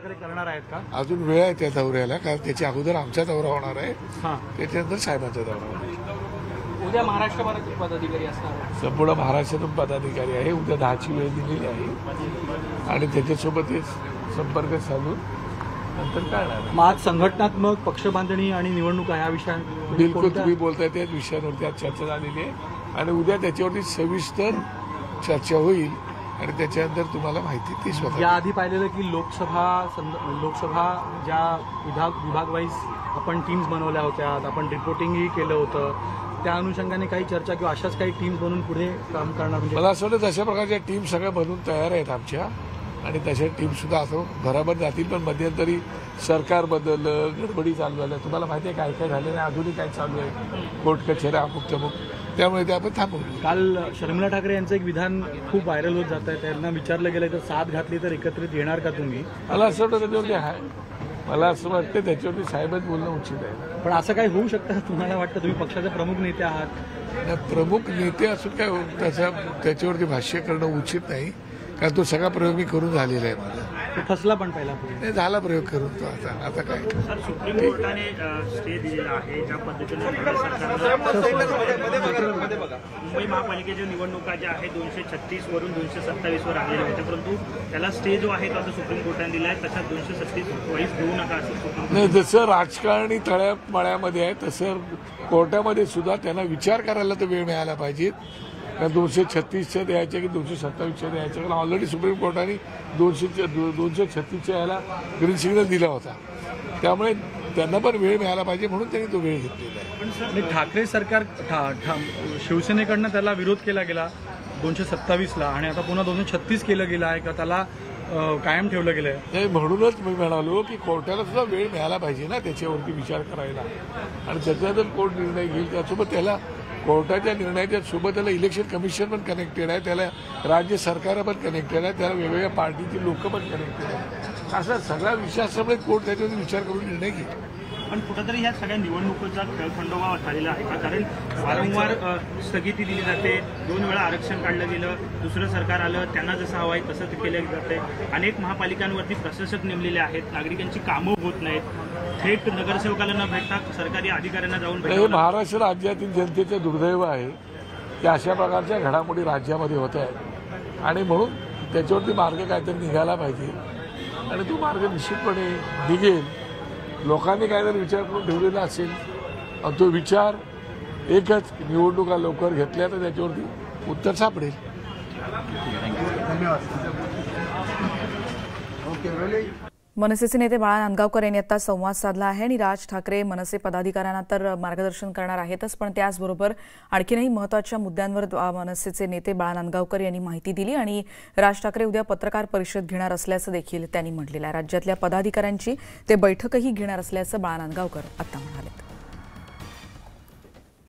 ठाकरे करणार आहेत का? अजून वेळ आहे त्या दौऱ्याला, कारण त्याच्या अगोदर आमचा दौरा होणार आहे, त्याच्यानंतर साहेबांचा दौरा होणार आहे. उद्या महाराष्ट्रभरातील पदाधिकारी असणार, संपूर्ण महाराष्ट्रातून पदाधिकारी आहे. उद्या 10ची वेळ दिलेली आहे आणि त्याच्यासोबतच संपर्क साधून नंतर करणार. मग आज संघटनात्मक पक्षबांधणी आणि निवडणुका या विषयावर बिलकुल तुम्ही बोलताय त्याच विषयांवरती आज चर्चा झालेली आहे आणि उद्या त्याच्यावरती सविस्तर चर्चा होईल आणि त्याच्यानंतर तुम्हाला माहिती ती स्वतः. याआधी पाहिलेलं की लोकसभा ज्या विभाग वाईज आपण टीम्स बनवल्या होत्या, आपण रिपोर्टिंगही केलं होतं, त्या अनुषंगाने काही चर्चा किंवा अशाच काही टीम्स बनवून पुढे काम करणार म्हणजे मला असं वाटतं तशा प्रकारच्या टीम सगळ्या बनवून तयार आहेत आमच्या आणि तशा टीम सुद्धा आता बरोबर जातील. पण मध्यंतरी सरकार बदललं, गडबडी चालू झाल्या, तुम्हाला माहिती आहे काय काय झालेलं आहे, अजूनही काय चालू आहे, कोर्ट कचेऱ्या अमुक तमुक, त्यामुळे ते आपण थांबवलं. काल शर्मिला ठाकरे यांचं एक विधान खूप व्हायरल होत जात आहे. त्यांना विचारलं गेलं तर साथ घातली तर एकत्रित येणार का तुम्ही? मला असं वाटतं त्याच्यावरती आहे, मला असं वाटतं त्याच्यावरती साहेबच बोलणं उचित आहे. पण असं काही होऊ शकतं तुम्हाला वाटतं? तुम्ही पक्षाचे प्रमुख नेते आहात. प्रमुख नेते असून काय त्याच्यावरती भाष्य करणं उचित नाही, कारण तो सगळा प्रयोग मी करून झालेला आहे. माझा तो फसला पण पहिला नाही झाला प्रयोग करून तो आता काय. सर, सुप्रीम कोर्टाने स्टे दिलेला आहे ज्या पद्धतीने मुंबई महापालिकेच्या निवडणुका ज्या आहेत 236 वरून 227 वर आलेल्या होत्या, परंतु त्याला स्टे जो आहे तो आता सुप्रीम कोर्टाने दिला आहे. तशाच 236 वाईस देऊ नका असं सुप्रीम नाही. जसं राजकारणी तळ्यामळ्यामध्ये आहे तसं कोर्टामध्ये सुद्धा त्यांना विचार करायला तर वेळ मिळायला पाहिजे. 236च्या द्यायचे की 227च्या द्यायचे, कारण ऑलरेडी सुप्रीम कोर्टाने 236च्या याला ग्रीन सिग्नल दिला होता, त्यामुळे त्यांना पण वेळ मिळाला पाहिजे म्हणून त्यांनी तो वेळ घेतलेला आहे. पण ठाकरे सरकार शिवसेनेकडनं त्याला विरोध केला गेला 227ला आणि आता पुन्हा 236 केलं गेलं आहे का, त्याला कायम ठेवलं गेलं आहे? नाही, म्हणूनच मी म्हणालो की कोर्टाला सुद्धा वेळ मिळाला पाहिजे ना त्याच्यावरती विचार करायला, आणि त्याच्यानंतर कोर्ट निर्णय घेईल. त्यासोबत त्याला कोर्टाच्या निर्णयाच्या सोबत त्याला इलेक्शन कमिशन पण कनेक्टेड आहे, त्याला राज्य सरकार पण कनेक्टेड आहे, त्याला वेगवेगळ्या पार्टीची लोक पण कनेक्टेड आहेत. असा सगळा विषय असल्यामुळे कोर्ट त्याच्यावरती विचार करून निर्णय घेईल. पण कुठेतरी ह्या सगळ्या निवडणुकीचा खेळखंडोबा झालेला आहे का? कारण वारंवार स्थगिती दिली जाते, 2 वेळा आरक्षण काढलं गेलं, दुसरं सरकार आलं, त्यांना जसं हवं आहे तसं ते केलं जाते. अनेक महापालिकांवरती प्रशासक नेमलेले आहेत, नागरिकांची कामं होत नाहीत, थेट नगरसेवकाला न भेटता सरकारी अधिकाऱ्यांना जाऊन हे महाराष्ट्र राज्यातील जनतेचं दुर्दैव आहे की अशा प्रकारच्या घडामोडी राज्यामध्ये होत आहेत आणि म्हणून त्याच्यावरती मार्ग काहीतरी निघायला पाहिजे आणि तो मार्ग निश्चितपणे निघेल. लोकांनी काहीतरी विचार करून ठेवलेला असेल आणि तो विचार एकच, निवडणुका लवकर घेतल्या तर त्याच्यावरती उत्तर सापडेल. मनसेचे नेते बाळा नांदगावकर यांनी आता संवाद साधला आहे आणि राज ठाकरे मनसे पदाधिकाऱ्यांना तर मार्गदर्शन करणार आहेतच, पण त्याचबरोबर आणखीनही महत्त्वाच्या मुद्द्यांवर मनसेचे नेते बाळा नांदगावकर यांनी माहिती दिली आणि राज ठाकरे उद्या पत्रकार परिषद घेणार असल्याचं देखील त्यांनी म्हटलेलं आहे. राज्यातल्या पदाधिकाऱ्यांची ते बैठकही घेणार असल्याचं बाळा नांदगावकर आता म्हणाले.